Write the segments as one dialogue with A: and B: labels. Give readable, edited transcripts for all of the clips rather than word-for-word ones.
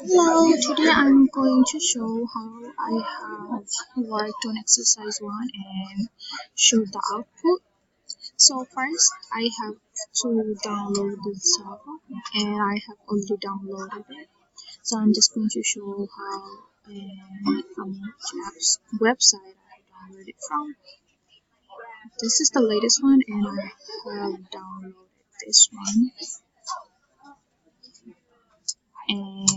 A: Hello, today I'm going to show how I have worked on exercise 1 and show the output. So first I have to download the software and I have already downloaded it. So I'm just going to show how and from which website I downloaded it from. This is the latest one and I have downloaded this one. And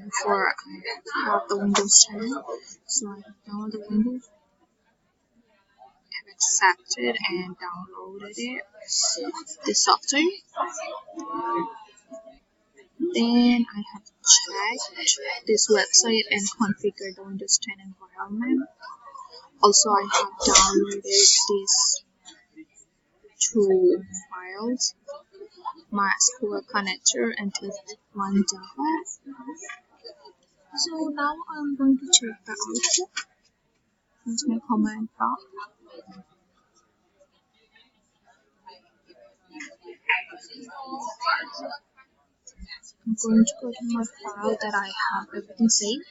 A: before I have the Windows 10, so I have downloaded the Windows, have accepted and downloaded it, the software. Then I have checked this website and configured the Windows 10 environment. Also, I have downloaded these two files, MySQL connector and test1 Java. So now I'm going to check the output. Here's my command prompt. I'm going to go to my file that I have everything saved.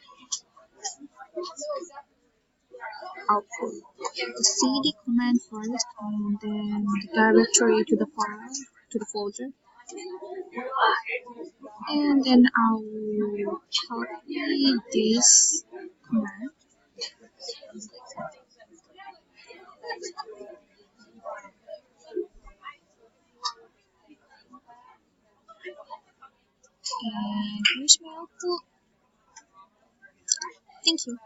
A: Output the cd command first and then the directory to the file, to the folder. And then I'll copy this command and here's my output. Thank you.